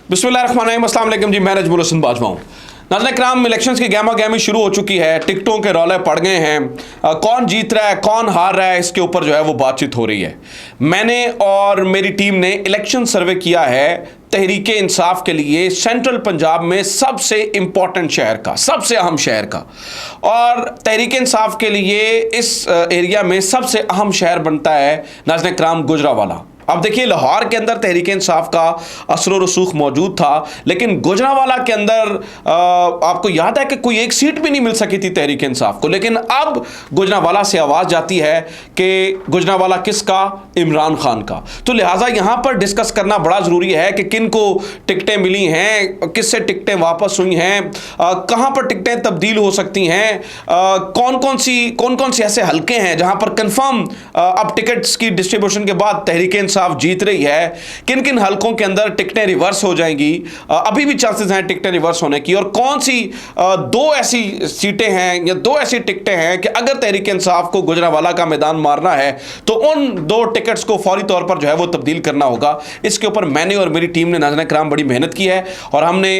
बिस्मिल्लाहिर्रहमानिर्रहीम, अस्सलाम वालेकुम जी। मैं नजमुल हसन बाजवा हूं। नाज़रीन इकराम, इलेक्शंस की गहमा गहमी शुरू हो चुकी है, टिकटों के रौले पड़ गए हैं। कौन जीत रहा है, कौन हार रहा है, इसके ऊपर जो है वो बातचीत हो रही है। मैंने और मेरी टीम ने इलेक्शन सर्वे किया है तहरीक इंसाफ के लिए सेंट्रल पंजाब में सबसे इंपॉर्टेंट शहर का, सबसे अहम शहर का। और तहरीक इंसाफ के लिए इस एरिया में सबसे अहम शहर बनता है नाज़रीन इकराम गुजरावाला। अब देखिए, लाहौर के अंदर तहरीक इंसाफ का असर व रसूख मौजूद था, लेकिन गुजरावाला के अंदर आपको याद है कि कोई एक सीट भी नहीं मिल सकी थी तहरीक इंसाफ को। लेकिन अब गुजरावाला से आवाज़ जाती है कि गुजरावाला किसका? इमरान खान का। तो लिहाजा यहाँ पर डिस्कस करना बड़ा ज़रूरी है कि किन को टिकटें मिली हैं, किससे टिकटें वापस हुई हैं, कहाँ पर टिकटें तब्दील हो सकती हैं, कौन कौन से ऐसे हल्के हैं जहाँ पर कन्फर्म अब टिकट्स की डिस्ट्रीब्यूशन के बाद तहरीक इंसाफ जीत रही है, किन किन हलकों के अंदर टिकटें रिवर्स हो जाएंगी, अभी भी चांसेस हैं टिकटें रिवर्स होने की, और कौन सी दो ऐसी सीटें हैं या दो ऐसी टिकटें हैं कि अगर तहरीक इंसाफ को गुजरावाला का मैदान मारना है तो उन दो टिकट्स को फौरी तौर पर जो है वो तब्दील करना होगा। इसके ऊपर मैंने और मेरी टीम ने नाज़रीन इकराम बड़ी मेहनत की है और हमने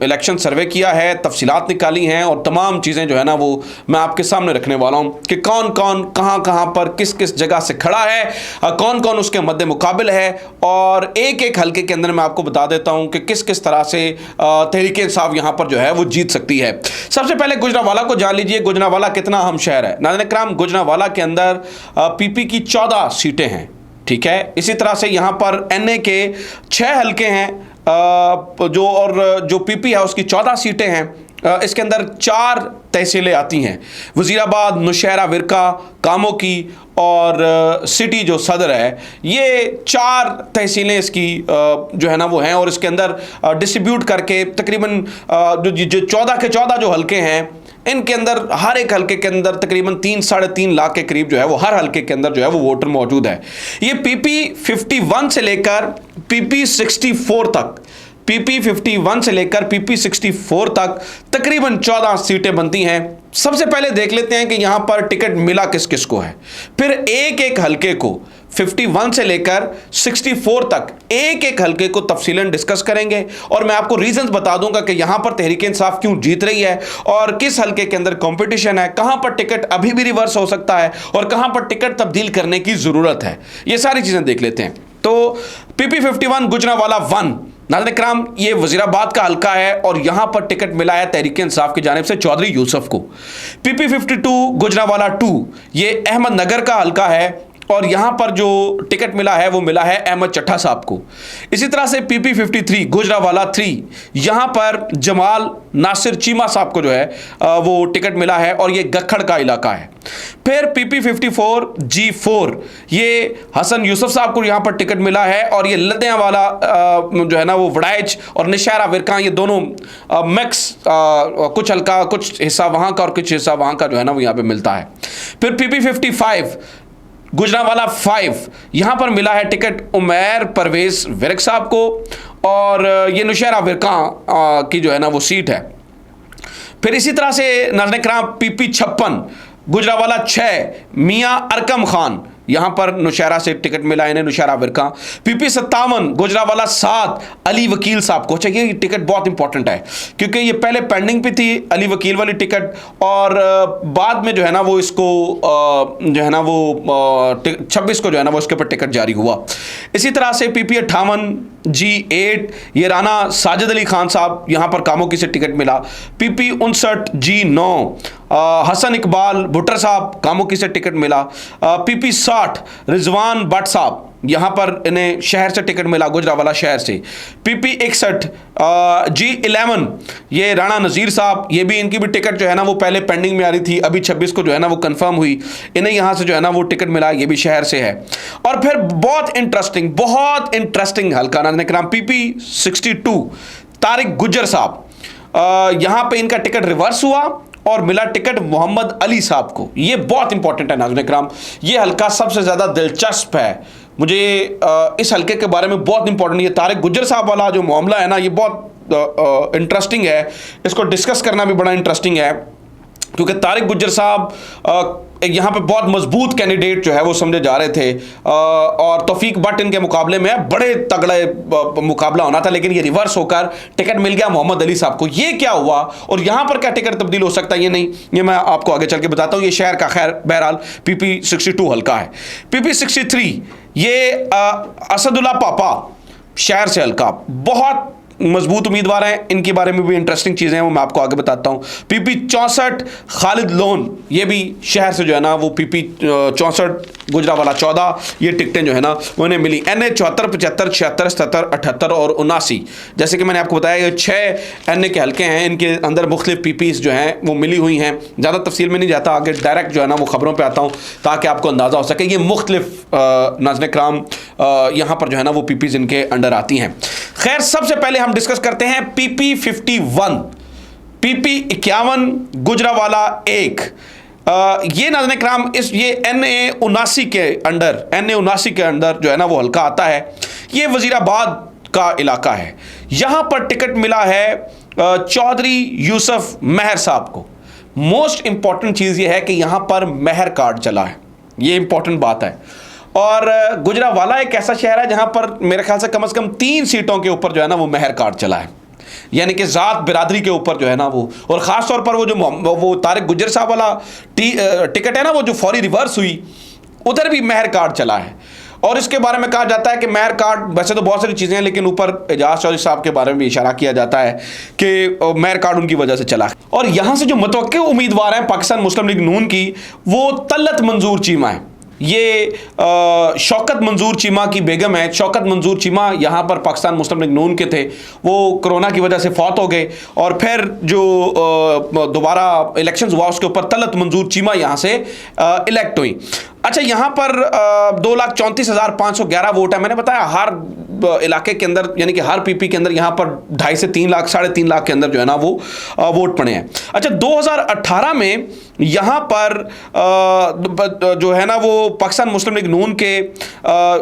इलेक्शन सर्वे किया है, तफसीलात निकाली हैं और तमाम चीज़ें जो है ना वो मैं आपके सामने रखने वाला हूँ कि कौन कौन कहाँ पर किस किस जगह से खड़ा है, कौन कौन उसके मद्दे मुकाबिल है, और एक एक हल्के के अंदर मैं आपको बता देता हूं कि किस किस तरह से तहरीक इंसाफ यहां पर जो है वो जीत सकती है। सबसे पहले गुजरावाला को जान लीजिए, गुजरावाला कितना अहम शहर है। नाज़रीन इकराम, गुजरावाला के अंदर पीपी की 14 सीटें हैं, ठीक है। इसी तरह से यहां पर एनए के 6 हल्के हैं, जो पीपी है उसकी 14 सीटें हैं। इसके अंदर 4 तहसीलें आती हैं, वज़ीराबाद, नौशहरा, विरका, कामोकी और सिटी जो सदर है। ये 4 तहसीलें इसकी जो है ना वो हैं, और इसके अंदर डिस्ट्रीब्यूट करके तकरीबन जो 14 के 14 जो हल्के हैं, इनके अंदर हर एक हल्के के अंदर तकरीबन 3-3.5 लाख के करीब जो है वो हर हल्के के अंदर जो है वो वोटर मौजूद है। ये पीपी 51 से लेकर पीपी 64 तक, पीपी 51 से लेकर पीपी 64 तक तकरीबन 14 सीटें बनती हैं। सबसे पहले देख लेते हैं कि यहां पर टिकट मिला किस किस को है, फिर एक एक हल्के को 51 से लेकर 64 तक एक एक हल्के को तफसीलन डिस्कस करेंगे, और मैं आपको रीजंस बता दूंगा कि यहां पर तहरीक इंसाफ क्यों जीत रही है और किस हल्के के अंदर कंपटीशन है, कहां पर टिकट अभी भी रिवर्स हो सकता है और कहां पर टिकट तब्दील करने की जरूरत है। ये सारी चीजें देख लेते हैं। तो पीपी 51 गुजरावाला 1, नाज़रीन इकराम, ये वज़ीराबाद का हल्का है और यहां पर टिकट मिला है तहरीक इंसाफ की जानिब से चौधरी यूसुफ को। पीपी 52 गुजरावाला 2, ये अहमदनगर का हल्का है और यहां पर जो टिकट मिला है वो मिला है अहमद चट्टा साहब को। इसी तरह से पीपी 53 गुजरावाला 3, यहां पर जमाल नासिर चीमा साहब को जो है वो टिकट मिला है और ये गखड़ का इलाका है। फिर पीपी 54 G4, ये हसन यूसुफ साहब को यहां पर टिकट मिला है और ये लदियां वाला जो है ना वो वड़ाइच और नौशहरा विरका, ये दोनों मिक्स, कुछ हल्का, कुछ हिस्सा वहां का और कुछ हिस्सा वहां का जो है ना वो यहां पे मिलता है। फिर पीपी 55 गुजरावाला 5, यहां पर मिला है टिकट उमैर परवेज विरक साहब को और ये नौशहरा विरका की जो है ना वो सीट है। फिर इसी तरह से नाज़रीन इकराम पीपी 56 गुजरावाला 6, मियां अरकम खान, यहां पर नौशहरा से टिकट मिला इन्हें, नौशहरा विरका। पीपी 57 गुजरावाला 7, अली वकील साहब को। चाहिए ये टिकट बहुत इंपॉर्टेंट है क्योंकि ये पहले पेंडिंग पे थी अली वकील वाली टिकट, और बाद में जो है ना वो इसको जो है ना वो 26 को जो है ना वो इसके ऊपर टिकट जारी हुआ। इसी तरह से पीपी 58 G8, ये राना साजिद अली खान साहब, यहां पर कामोकी से टिकट मिला। पीपी 59 G9, हसन इकबाल भुट्टर साहब, कामोकी से टिकट मिला। पीपी 60 रिजवान भट्ट साहब, यहां पर इन्हें शहर से टिकट मिला, गुजरावाला शहर से। पीपी 61 G11, ये राणा नज़ीर साहब, ये भी इनकी भी टिकट जो है ना वो पहले पेंडिंग में आ रही थी, अभी 26 को जो है ना वो कंफर्म हुई, इन्हें यहां से जो है ना वो टिकट मिला, ये भी शहर से है। और फिर बहुत इंटरेस्टिंग हल्का नाज़रीन इकराम पीपी 62 तारिक गुज्जर साहब, यहां पे इनका टिकट रिवर्स हुआ और मिला टिकट मोहम्मद अली साहब को। ये बहुत इंपॉर्टेंट है नाज़रीन इकराम, ये हल्का सबसे ज़्यादा दिलचस्प है मुझे इस हल्के के बारे में, बहुत इंपॉर्टेंट। ये तारिक गुज्जर साहब वाला जो मामला है ना, ये बहुत इंटरेस्टिंग है, इसको डिस्कस करना भी बड़ा इंटरेस्टिंग है क्योंकि तारिक गुज्जर साहब यहाँ पे बहुत मजबूत कैंडिडेट जो है वो समझे जा रहे थे, और तौफीक बट इनके मुकाबले में बड़े तगड़े मुकाबला होना था, लेकिन ये रिवर्स होकर टिकट मिल गया मोहम्मद अली साहब को। ये क्या हुआ और यहाँ पर क्या टिकट तब्दील हो सकता है, ये नहीं, ये मैं आपको आगे चल के बताता हूँ। ये शहर का खैर बहरहाल PP 62 हल्का है। PP 63 ये असदुल्ला पापा शहर से हल्का, बहुत मजबूत उम्मीदवार हैं, इनके बारे में भी इंटरेस्टिंग चीज़ें हैं, वो मैं आपको आगे बताता हूँ। PP 64 खालिद लोन, ये भी शहर से जो है ना वो PP 64 गुजरावाला 14, ये टिकटें जो है ना वो इन्हें मिली। NA 74 75 76 77 78 और 79, जैसे कि मैंने आपको बताया ये 6 NA के हल्के हैं, इनके अंदर मुख्तलिफ PPs जो हैं वो मिली हुई हैं। ज़्यादा तफसील में नहीं जाता, आगे डायरेक्ट जो है ना वो खबरों पर आता हूँ ताकि आपको अंदाज़ा हो सके। ये मुख्तलिफ नाज़रीन कराम यहाँ पर जो है ना वो PPs इनके अंडर आती हैं। खैर सबसे पहले हम डिस्कस करते हैं PP 51, PP 51 गुजरावाला 1। ये नाज़रीन कराम ये NA 79 के अंडर, NA 79 के अंदर जो है ना वो हल्का आता है। ये वजीराबाद का इलाका है। यहाँ पर टिकट मिला है चौधरी यूसुफ मेहर साहब को। मोस्ट इंपॉर्टेंट चीज़ ये है कि यहाँ पर मेहर कार्ड चला है, ये इंपॉर्टेंट बात है। और गुजरावाला एक ऐसा शहर है जहां पर मेरे ख्याल से कम 3 सीटों के ऊपर जो है ना वो मेहर कार्ड चला है, यानी कि ज़ात बिरादरी के ऊपर जो है ना वो, और ख़ास तौर पर वो तारिक गुज्जर साहब वाला टिकट है ना वो जो फौरी रिवर्स हुई, उधर भी मेहर कार्ड चला है। और इसके बारे में कहा जाता है कि मेहर कार्ड, वैसे तो बहुत सारी चीज़ें हैं लेकिन ऊपर एजाज चौधरी साहब के बारे में भी इशारा किया जाता है कि मेहर कार्ड उनकी वजह से चला है। और यहाँ से जो मुतवक्किल उम्मीदवार हैं पाकिस्तान मुस्लिम लीग नून की, वो तलत मंजूर चीमा है। ये शौकत मंजूर चीमा की बेगम है। शौकत मंजूर चीमा यहाँ पर पाकिस्तान मुस्लिम लीग नून के थे, वो कोरोना की वजह से फौत हो गए, और फिर जो दोबारा इलेक्शंस हुआ उसके ऊपर तलत मंजूर चीमा यहाँ से इलेक्ट हुई। अच्छा, यहाँ पर 2,34,511 वोट है। मैंने बताया हर इलाके के अंदर, यानी कि हर PP के अंदर यहाँ पर 2.5 से 3 लाख, 3.5 लाख के अंदर जो है ना वो वोट पड़े हैं। अच्छा, 2018 में यहाँ पर जो है ना वो पाकिस्तान मुस्लिम लीग नून के,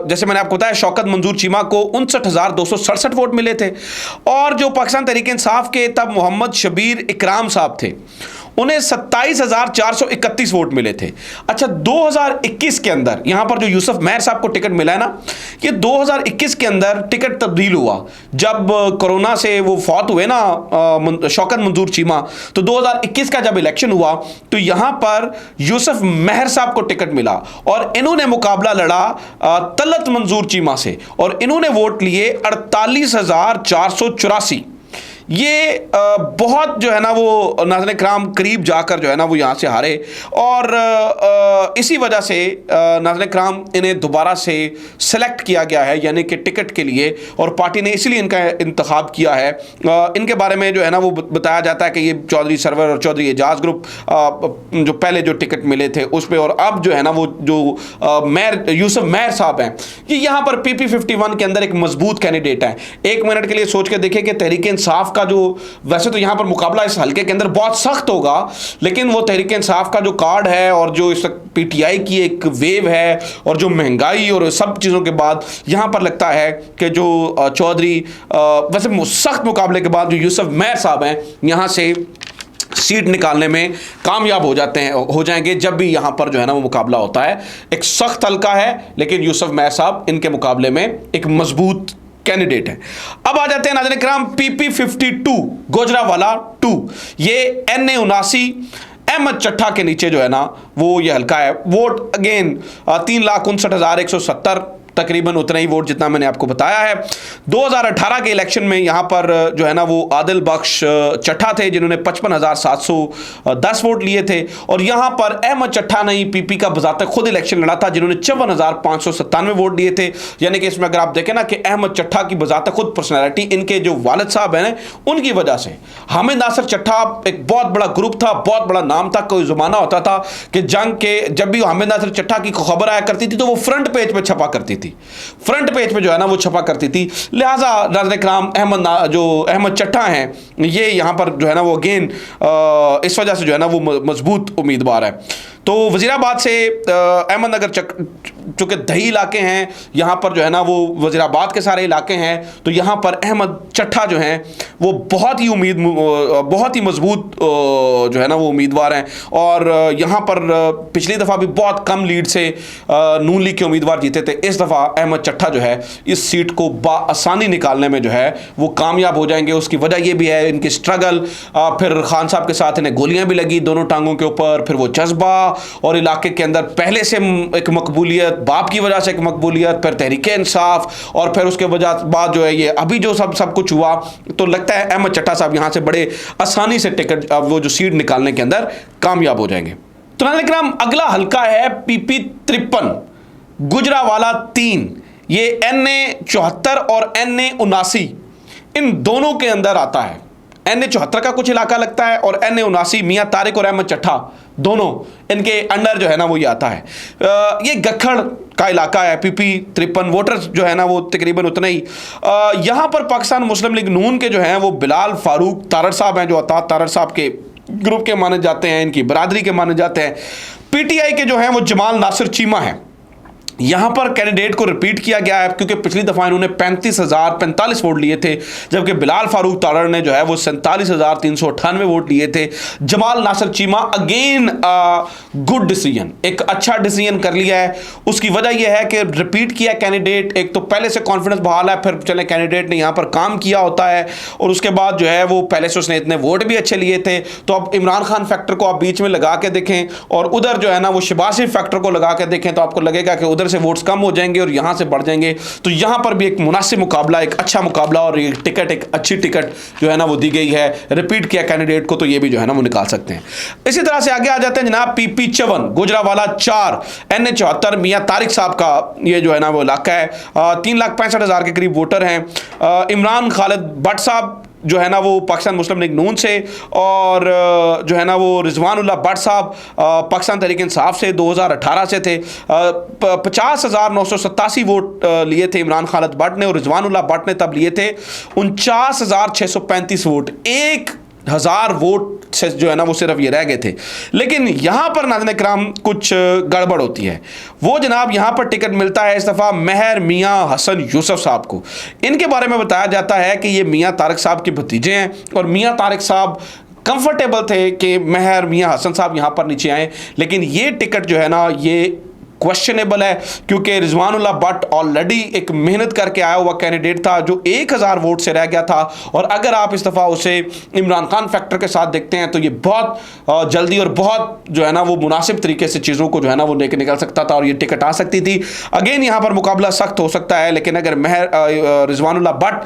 जैसे मैंने आपको बताया, शौकत मंजूर चीमा को 59,267 वोट मिले थे, और जो पाकिस्तान तहरीक इंसाफ के तब मोहम्मद शबीर इकराम साहब थे, उन्हें 27,431 वोट मिले थे। अच्छा, 2021 के अंदर यहाँ पर जो यूसुफ मेहर साहब को टिकट मिला है ना, ये 2021 के अंदर टिकट तब्दील हुआ जब कोरोना से वो फौत हुए ना शौकत मंजूर चीमा। तो 2021 का जब इलेक्शन हुआ तो यहाँ पर यूसुफ मेहर साहब को टिकट मिला, और इन्होंने मुकाबला लड़ा तलत मंजूर चीमा से, और इन्होंने वोट लिए 48,484। ये बहुत जो है ना वो नाज़रीन कराम करीब जाकर जो है ना वो यहाँ से हारे, और इसी वजह से नाज़रीन कराम इन्हें दोबारा से सेलेक्ट किया गया है, यानी कि टिकट के लिए, और पार्टी ने इसलिए इनका इंतखाब किया है। इनके बारे में जो है ना वो बताया जाता है कि ये चौधरी सरवर और चौधरी एजाज ग्रुप जो पहले जो टिकट मिले थे उस पर, और अब जो है ना वो जो मेहर यूसुफ मेहर साहब हैं, ये यहाँ पर PP 51 के अंदर एक मजबूत कैंडिडेट है। एक मिनट के लिए सोच के देखें कि तहरीक इंसाफ का जो, वैसे तो यहां पर मुकाबला इस हल्के के अंदर बहुत सख्त होगा, लेकिन वो तहरीक इंसाफ का जो कार्ड है और जो इस PTI की एक वेव है और जो महंगाई और सब चीज़ों के बाद यहां पर लगता है कि जो चौधरी, वैसे सख्त मुकाबले के बाद जो यूसुफ मेहर साहब हैं यहां से सीट निकालने में कामयाब हो जाएंगे जब भी यहां पर जो है ना वो मुकाबला होता है। एक सख्त हल्का है, लेकिन यूसुफ मेहर साहब इनके मुकाबले में एक मजबूत कैंडिडेट है। अब आ जाते हैं नाज़रीन कराम PP 52 गुजरावाला 2। ये NA 79 अहमद चट्ठा के नीचे जो है ना वो ये हल्का है। वोट अगेन 3,59,170, तकरीबन उतना ही वोट जितना मैंने आपको बताया है। 2018 के इलेक्शन में यहाँ पर जो है ना वो आदिल बख्श चट्ठा थे जिन्होंने 55,710 वोट लिए थे, और यहाँ पर अहमद चट्ठा ने PP का बजाते खुद इलेक्शन लड़ा था जिन्होंने 54,597 वोट लिए थे। यानी कि इसमें अगर आप देखें ना कि अहमद चट्ठा की बजाते खुद पर्सनैलिटी, इनके जो वालिद साहब हैं उनकी वजह से हामिद नासिर चट्ठा एक बहुत बड़ा ग्रुप था, बहुत बड़ा नाम था। कोई ज़माना होता था कि जंग के जब भी हामिद नासिर चट्ठा की खबर आया करती थी तो वो फ्रंट पेज पर छपा करती थी। थी, फ्रंट पेज पे जो है ना वो छपा करती थी। लिहाजा नाज़रीन इकराम जो अहमद चट्टा हैं, ये यहाँ पर जो है ना वो अगेन इस वजह से जो है ना वो मजबूत उम्मीदवार है। तो वज़ीराबाद से अहमद नगर चूँकि दही इलाके हैं, यहाँ पर जो है ना वो वज़ीराबाद के सारे इलाके हैं, तो यहाँ पर अहमद चट्टा जो हैं वो बहुत ही मजबूत जो है ना वो उम्मीदवार हैं। और यहाँ पर पिछली दफ़ा भी बहुत कम लीड से नून लीग के उम्मीदवार जीते थे। इस दफ़ा अहमद चट्टा जो है इस सीट को बाआसानी निकालने में जो है वो कामयाब हो जाएंगे। उसकी वजह ये भी है इनकी स्ट्रगल, फिर खान साहब के साथ इन्हें गोलियां भी लगी दोनों टांगों के ऊपर, फिर वो जज्बा और इलाके के अंदर पहले से एक मकबूलियत, बाप की वजह से एक मकबूलियत, फिर तहरीके इंसाफ, और फिर उसके बाद जो है ये अभी जो सब कुछ हुआ, तो लगता है अहमद चट्टा साहब यहाँ से बड़े आसानी से टिकट वो जो सीट निकालने के अंदर कामयाब हो जाएंगे। तो नाज़रीन इकराम अगला हल्का है PP 53 गुजरावाला 3। ये NA 74 और NA 79 इन दोनों के अंदर आता है। NA 74 का कुछ इलाका लगता है और NA 79 मियाँ तारिक और अहमद चट्टा दोनों इनके अंडर जो है ना वो ये आता है। ये गखड़ का इलाका है। PP 53 वोटर्स जो है ना वो तकरीबन उतना ही। यहाँ पर पाकिस्तान मुस्लिम लीग नून के जो हैं वो बिलाल फारूक तारड़ साहब हैं, जो अतात तारड़ साहब के ग्रुप के माने जाते हैं, इनकी बरादरी के माने जाते हैं। PTI के जो हैं वो जमाल नासिर चीमा हैं। यहाँ पर कैंडिडेट को रिपीट किया गया है क्योंकि पिछली दफ़ा इन्होंने 35,045 वोट लिए थे, जबकि बिलाल फारूक तारड़ ने जो है वो 47,398 वोट लिए थे। Jamal Nasir Cheema again good decision, एक अच्छा डिसीजन कर लिया है। उसकी वजह यह है कि रिपीट किया कैंडिडेट, एक तो पहले से कॉन्फिडेंस बहाल है, फिर चले कैंडिडेट ने यहाँ पर काम किया होता है, और उसके बाद जो है वो पहले से उसने इतने वोट भी अच्छे लिए थे। तो अब इमरान खान फैक्टर को आप बीच में लगा के देखें और उधर जो है ना वो शहबाज फैक्टर को लगा के देखें, तो आपको लगेगा कि उधर से वोट्स कम हो जाएंगे और यहां से बढ़ जाएंगे। तो यहां पर भी एक मुनासिब मुकाबला, एक अच्छा मुकाबला, और ये टिकट एक अच्छी टिकट जो है ना वो दी गई है। रिपीट किया कैंडिडेट को तो ये भी जो है ना वो निकाल सकते हैं। इसी तरह से आगे आ जाते हैं जनाब PP 54 गुजरावाला 4 NA 74 मियाँ तारिक साहब का ये जो है ना वो इलाका है। 3,65,000 के करीब वोटर हैं। इमरान खालिद भट्ट साहब जो है ना वो पाकिस्तान मुस्लिम लीग नून से, और जो है ना वो रिजवानुल्लाह भट्ट साहब पाकिस्तान तहरीक इंसाफ से 2018 से थे। 50,987 वोट लिए थे इमरान खालिद भट्ट ने, और रिजवानुल्लाह भट्ट ने तब लिए थे 49,635 वोट। 1,000 वोट से जो है ना वो सिर्फ ये रह गए थे। लेकिन यहाँ पर नाज़रीन इकराम कुछ गड़बड़ होती है। वो जनाब यहाँ पर टिकट मिलता है इस दफ़ा महर मियाँ हसन यूसुफ साहब को। इनके बारे में बताया जाता है कि ये मियाँ तारिक साहब के भतीजे हैं, और मियाँ तारिक साहब कंफर्टेबल थे कि महर मियाँ हसन साहब यहाँ पर नीचे आए। लेकिन ये टिकट जो है ना ये क्वेश्चनेबल है, क्योंकि रिजवानुल्लाह भट्ट ऑलरेडी एक मेहनत करके आया हुआ कैंडिडेट था जो 1,000 वोट से रह गया था। और अगर आप इस दफ़ा उसे इमरान खान फैक्टर के साथ देखते हैं तो ये बहुत जल्दी और बहुत जो है ना वो मुनासिब तरीके से चीज़ों को जो है ना वो लेकर निकल सकता था और ये टिकट आ सकती थी। अगेन यहाँ पर मुकाबला सख्त हो सकता है, लेकिन अगर रिजवानुल्लाह भट्ट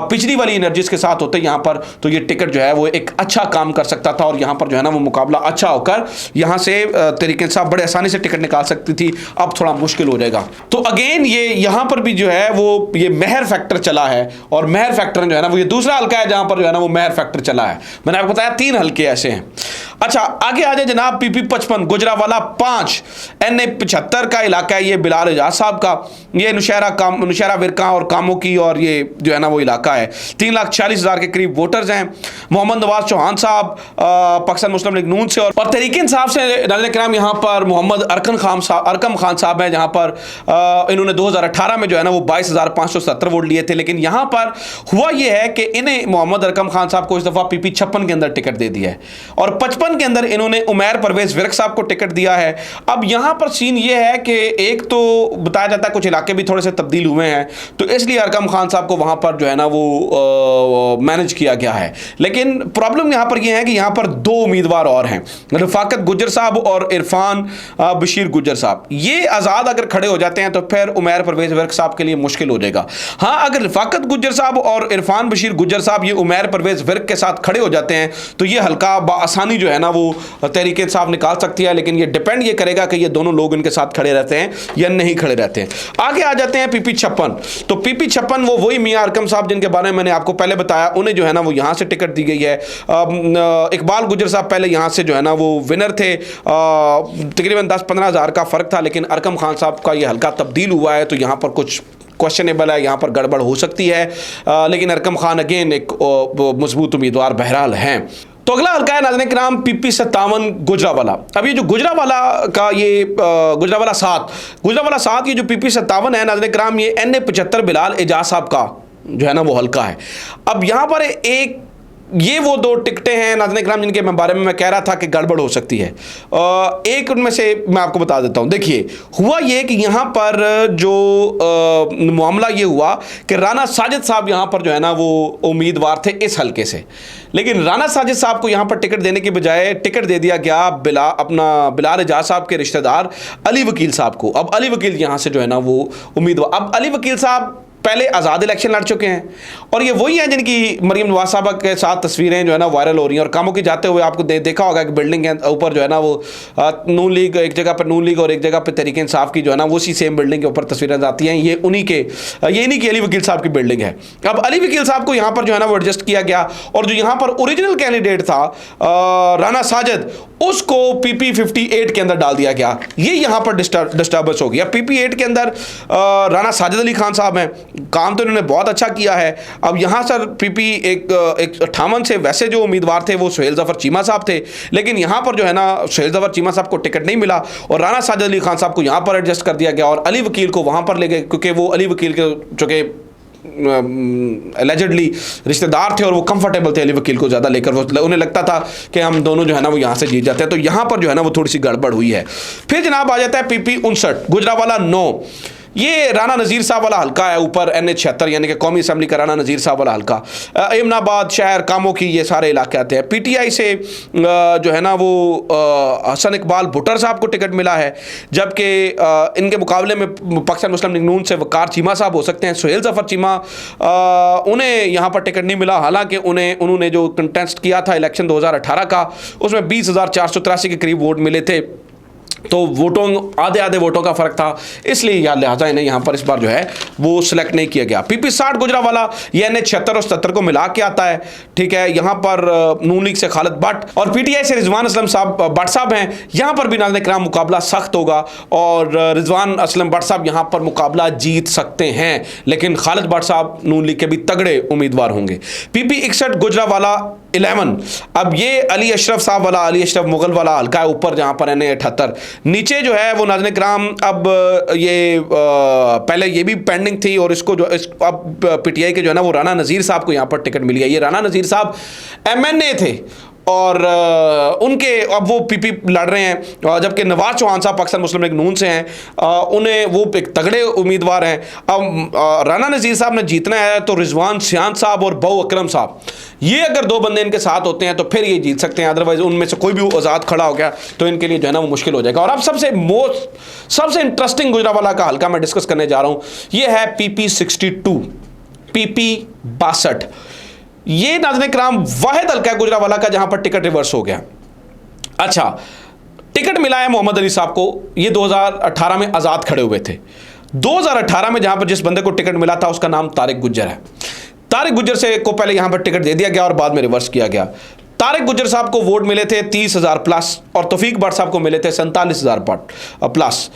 पिछली वाली एनर्जीज के साथ होते यहाँ पर तो ये टिकट जो है वो एक अच्छा काम कर सकता था, और यहाँ पर जो है ना वो मुकाबला अच्छा होकर यहाँ से तहरीक इंसाफ बड़े आसानी से टिकट निकाल सकती थी। अब थोड़ा मुश्किल हो जाएगा। तो अगेन ये यहाँ पर भी जो है वो ये महर फैक्टर चला है, और महर फैक्टर जो है ना वो ये दूसरा हल्का है जहाँ पर जो है ना वो महर फैक्टर चला है। मैंने आपको बताया 3 हल्के ऐसे हैं। अच्छा आगे आ जाए जनाब PP 55 गुजरावाला 5 NA 75 का इलाका है। ये बिलाल एजाज साहब का, ये नुशैरा विरका और कामों की, और ये जो है ना वो इलाका है। 3,40,000 के करीब वोटर्स हैं। मोहम्मद नवाज चौहान साहब पाकिस्तान मुस्लिम लीग नून से, और तहरीक इंसाफ से नाज़रीन इकराम यहाँ पर मोहम्मद अरकम खान साहब हैं, जहाँ पर इन्होंने 2018 में जो है ना वो 22,570 वोट लिए थे। लेकिन यहाँ पर हुआ ये है कि इन्हें मोहम्मद अरकम खान साहब को इस दफ़ा PP 56 के अंदर टिकट दे दिया है, और 55 के अंदर इन्होंने उमैर परवेज विर्क साहब को टिकट दिया है। अब यहाँ पर सीन ये है कि एक तो बताया जाता है कुछ इलाके भी थोड़े से तब्दील हुए हैं, तो इसलिए अरकम खान साहब को वहाँ पर जो है ना वो मैनेज किया गया है। लेकिन प्रॉब्लम यहाँ पर यह है कि यहाँ पर 2 उम्मीदवार और हैं, रफाकत गुज्जर साहब और इरफान बशीर गुज्जर साहब। ये आज़ाद अगर खड़े हो जाते हैं तो फिर उमैर परवेज विर्क साहब के लिए मुश्किल हो जाएगा। हाँ, अगर रफाकत गुज्जर साहब और इरफान बशीर गुज्जर साहब ये उमैर परवेज विर्क के साथ खड़े हो जाते हैं तो ये हल्का बाआसानी जो है ना वो तहरीक इंसाफ निकाल सकती है। लेकिन ये डिपेंड ये करेगा कि ये दोनों लोग इनके साथ खड़े रहते हैं या नहीं खड़े रहते हैं। आगे आ जाते हैं PP 56। तो PP 56 वो वही मियाँ अरकम साहब जिनके बारे में मैंने आपको पहले बताया, उन्हें जो है ना वो यहाँ से टिकट दी गई है। इकबाल गुज्जर साहब पहले यहाँ से जो है ना वो विनर थे, तकरीबन 10-15 हज़ार का फ़र्क था, लेकिन अरकम खान साहब का ये हल्का तब्दील हुआ है, तो यहाँ पर कुछ क्वेश्चनेबल है, यहाँ पर गड़बड़ हो सकती है। लेकिन अरकम खान अगेन एक मजबूत उम्मीदवार बहरहाल हैं। तो अगला हल्का है नाज़रीन किराम PP 57 गुजरावाला। अब ये जो गुजरावाला का ये गुजरावाला 7 ये जो PP 57 है नाज़रीन किराम, ये NA 75 बिलाल एजाज साहब का जो है ना वो हल्का है। अब यहाँ पर ये वो 2 टिकटें हैं नाज़रीन किराम जिनके बारे में मैं कह रहा था कि गड़बड़ हो सकती है। एक उनमें से मैं आपको बता देता हूँ। देखिए, हुआ ये कि यहाँ पर जो मामला ये हुआ कि राना साजिद साहब यहाँ पर जो है ना वो उम्मीदवार थे इस हल्के से, लेकिन राना साजिद साहब को यहाँ पर टिकट देने के बजाय टिकट दे दिया गया बिलाल एजाज साहब के रिश्तेदार अली वकील साहब को। अब अली वकील यहाँ से जो है ना वो उम्मीदवार, अब अली वकील साहब पहले आज़ाद इलेक्शन लड़ चुके हैं और ये वही हैं जिनकी मरीम नवाज साहबा के साथ तस्वीरें जो है ना वायरल हो रही हैं और कामों की जाते हुए आपको देखा होगा कि बिल्डिंग के ऊपर जो है ना वो नून लीग, एक जगह पर नून लीग और एक जगह पर तहरीक इंसाफ की जो है ना वो उसी सेम बिल्डिंग के ऊपर तस्वीरें आती हैं। ये इन्हीं की अली वकील साहब की बिल्डिंग है। अब अली वकील साहब को यहाँ पर जो है ना वो एडजस्ट किया गया और जो यहाँ पर ओरिजिनल कैंडिडेट था राना साजिद, उसको PP 58 के अंदर डाल दिया गया। ये यहाँ पर डिस्टर्बेंस हो गया। PP 8 के अंदर राना साजिद अली खान साहब हैं, काम तो इन्होंने बहुत अच्छा किया है। अब यहाँ सर PP 58 से वैसे जो उम्मीदवार थे वो सुहेल ज़फ़र चीमा साहब थे, लेकिन यहाँ पर जो है ना सुहेल ज़फ़र चीमा साहब को टिकट नहीं मिला और राना साजिद अली खान साहब को यहाँ पर एडजस्ट कर दिया गया और अली वकील को वहाँ पर ले गए, क्योंकि वो अली वकील के जो कि एलिजिडली रिश्तेदार थे और वो कंफर्टेबल थे अली वकील को ज़्यादा लेकर, वो उन्हें लगता था कि हम दोनों जो है ना वो यहाँ से जीत जाते हैं। तो यहाँ पर जो है ना वो थोड़ी सी गड़बड़ हुई है। फिर जनाब आ जाता है PP 59 गुजरावाला 9। ये राना नज़ीर साहब वाला हल्का है, ऊपर NA 76 यानी कि कौमी असम्बली का राना नज़ीर साहब वाला हल्का। एमनाबाद शहर कामों की ये सारे इलाके आते हैं। PTI से जो है ना वो हसन इकबाल भुट्टर साहब को टिकट मिला है, जबकि इनके मुकाबले में पाकिस्तान मुस्लिम लीग नून से वकार चीमा साहब हो सकते हैं। सुहेल ज़फ़र चीमा उन्हें यहाँ पर टिकट नहीं मिला, हालांकि उन्होंने जो कंटेस्ट किया था इलेक्शन 2018 का उसमें 20,483 के करीब वोट मिले थे, तो वोटों आधे वोटों का फ़र्क था, इसलिए लिहाजा इन्हें यहाँ पर इस बार जो है वो सिलेक्ट नहीं किया गया। PP 60 गुजरावाला ये NA 76 और 77 को मिला के आता है, ठीक है। यहाँ पर नून लीग से खालिद भट्ट और PTI से रिजवान असलम साहब भट्ट साहब हैं। यहाँ पर भी नाज़रीन किराम मुकाबला सख्त होगा और रिजवान असलम भट्ट साहब यहाँ पर मुकाबला जीत सकते हैं, लेकिन खालिद भट्ट साहब नून लीग के भी तगड़े उम्मीदवार होंगे। PP 61 गुजरावाला 11। अब ये अली अशरफ साहब वाला, अली अशरफ मुगल वाला हल्का है ऊपर, जहाँ पर NA 78। नीचे जो है वो नाज़रीन किराम अब ये पहले ये भी पेंडिंग थी और इसको जो अब PTI के जो है ना वो राना नज़ीर साहब को यहाँ पर टिकट मिली है। ये राना नज़ीर साहब MNA थे और उनके अब वो PP लड़ रहे हैं, जबकि नवाज चौहान साहब पाकिस्तान मुस्लिम लीग नून से हैं, उन्हें वो एक तगड़े उम्मीदवार हैं। अब राना नज़ीर साहब ने जीतना है तो रिजवान सियान साहब और बहु अकरम साहब, ये अगर 2 बंदे इनके साथ होते हैं तो फिर ये जीत सकते हैं, अदरवाइज उनमें से कोई भी आज़ाद खड़ा हो गया तो इनके लिए जो है ना वो मुश्किल हो जाएगा। और अब सबसे इंटरेस्टिंग गुजरावाला का हल्का मैं डिस्कस करने जा रहा हूँ, ये है PP 62 PP 62। ये नाज़रीन किराम वाहिद हल्का है गुजरावाला का जहां पर टिकट रिवर्स हो गया। अच्छा, टिकट मिला है मोहम्मद अली साहब को, ये 2018 में आज़ाद खड़े हुए थे। 2018 में जहां पर जिस बंदे को टिकट मिला था उसका नाम तारिक गुज्जर है। तारिक गुज्जर से को पहले यहां पर टिकट दे दिया गया और बाद में रिवर्स किया गया। तारिक गुज्जर साहब को वोट मिले थे 30,000 प्लस और तौफीक भट्ट साहब को मिले थे 47,000 प्लस।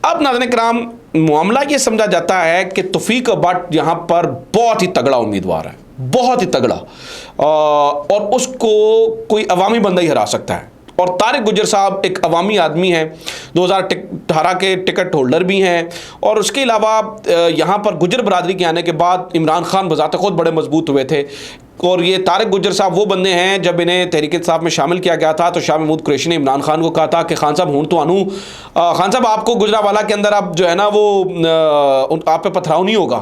अब नाज़रीन किराम मामला ये समझा जाता है कि तौफीक भट्ट यहाँ पर बहुत ही तगड़ा उम्मीदवार है, बहुत ही तगड़ा, और उसको कोई अवामी बंदा ही हरा सकता है। और तारिक गुज्जर साहब एक अवामी आदमी हैं, 2018 के टिकट होल्डर भी हैं, और उसके अलावा यहाँ पर गुज्जर बरादरी के आने के बाद इमरान खान बज़ात ख़ुद बड़े मजबूत हुए थे। और ये तारिक गुज्जर साहब वो बंदे हैं, जब इन्हें तहरीक इंसाफ में शामिल किया गया था तो शाह महमूद कुरैशी ने इमरान खान को कहा था कि खान साहब हूँ तो आनू खान साहब आपको गुजरावाला के अंदर आप जो है ना वो आप पे पथराव नहीं होगा,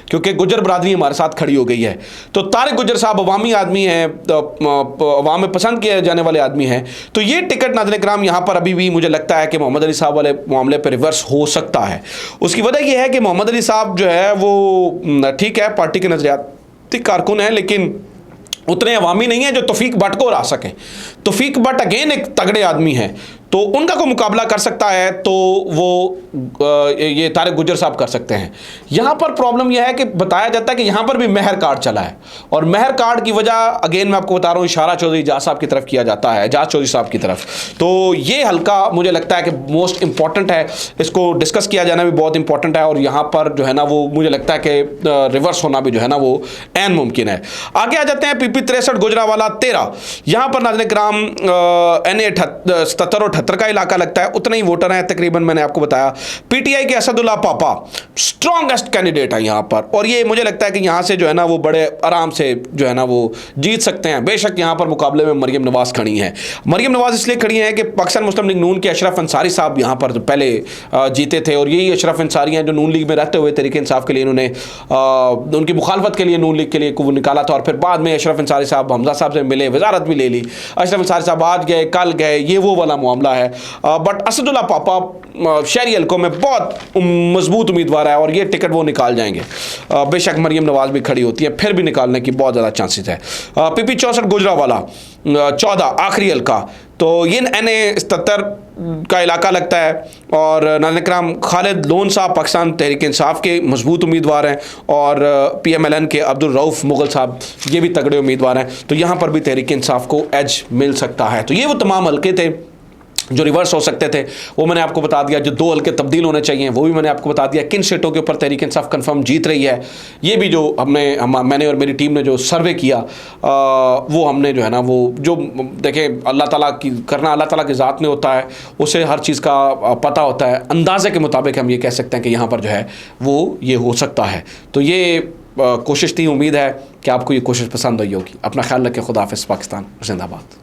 क्योंकि गुज्जर बरादरी हमारे साथ खड़ी हो गई है। तो तारिक गुज्जर साहब अवामी आदमी हैं, अवाम में पसंद किए जाने वाले आदमी हैं। तो ये टिकट नाज़रीन किराम यहाँ पर अभी भी मुझे लगता है कि मोहम्मद अली साहब वाले मामले पर रिवर्स हो सकता है। उसकी वजह यह है कि मोहम्मद अली साहब जो है वो ठीक है पार्टी के नज़रियाती कारकुन है, लेकिन उतने अवामी नहीं है जो तौफीक भट्ट को हरा सकें। तौफीक भट्ट अगेन एक तगड़े आदमी है, तो उनका कोई मुकाबला कर सकता है तो वो ये तारिक गुज्जर साहब कर सकते हैं। यहाँ पर प्रॉब्लम यह है कि बताया जाता है कि यहाँ पर भी महर कार्ड चला है, और महर कार्ड की वजह अगेन मैं आपको बता रहा हूँ इशारा चौधरी एजाज साहब की तरफ किया जाता है, एजाज चौधरी साहब की तरफ। तो ये हल्का मुझे लगता है कि मोस्ट इंपॉर्टेंट है, इसको डिस्कस किया जाना भी बहुत इंपॉर्टेंट है, और यहाँ पर जो है ना वो मुझे लगता है कि रिवर्स होना भी जो है ना वो ऐन मुमकिन है। आगे आ जाते हैं PP 63 गुजरावाला 13। यहाँ पर नाज़रीन किराम NA 77 और 78 का इलाका लगता है, उतने ही वोटर हैं तकरीबन, मैंने आपको बताया। PTI के असदुल्ला पापा स्ट्रॉन्गेस्ट कैंडिडेट है यहाँ पर, और ये मुझे लगता है कि यहाँ से जो है ना वो बड़े आराम से जो है ना वो जीत सकते हैं। बेशक यहाँ पर मुकाबले में मरियम नवाज खड़ी हैं। मरियम नवाज इसलिए खड़ी हैं कि पाकिस्तान मुस्लिम लीग नून के अशरफ अंसारी साहब यहाँ पर पहले जीते थे, और यही अशरफ अंसारी हैं जो नून लीग में रहते हुए तहरीक इंसाफ के लिए इन्होंने उनकी मुखालफत के लिए नून लीग के लिए को निकाला था, और फिर बाद में अशरफ अंसारी साहब हमजा साहब से मिले, वजारत भी ले ली। अशरफ अंसारी साहब आज गए कल गए, ये वो वाला मामला है। बट असदुल्ला पापा शहरी हल्कों में बहुत मजबूत उम्मीदवार है, और ये टिकट वो निकाल जाएंगे। बेशक मरियम नवाज भी खड़ी होती है, फिर भी निकालने की बहुत ज़्यादा चांसेस है। PP 64 गुजरावाला 14 आखिरी हल्का, तो ये NA 77 का इलाका लगता है, और नाज़रीन किराम खालिद लोन साहब पाकिस्तान तहरीक इंसाफ के मजबूत उम्मीदवार हैं, और PMLN के अब्दुल रऊफ़ मुगल साहब ये भी तगड़े उम्मीदवार हैं। तो यहाँ पर भी तहरीक इंसाफ को एज मिल सकता है। तो ये वो तमाम हल्के थे जो रिवर्स हो सकते थे, वो मैंने आपको बता दिया। जो 2 हल्के तब्दील होने चाहिए वो भी मैंने आपको बता दिया। किन सीटों के ऊपर तहरीक इंसाफ कंफर्म जीत रही है, ये भी जो मैंने और मेरी टीम ने जो सर्वे किया वो हमने जो है ना वो जो देखें अल्लाह ताला की करना अल्लाह ताला की ज़ात में होता है, उसे हर चीज़ का पता होता है। अंदाज़े के मुताबिक हम ये कह सकते हैं कि यहाँ पर जो है वो ये हो सकता है। तो ये कोशिश थी, उम्मीद है कि आपको ये कोशिश पसंद आई होगी। अपना ख्याल रखें, खुदा हाफ़िज़, पाकिस्तान जिंदाबाद।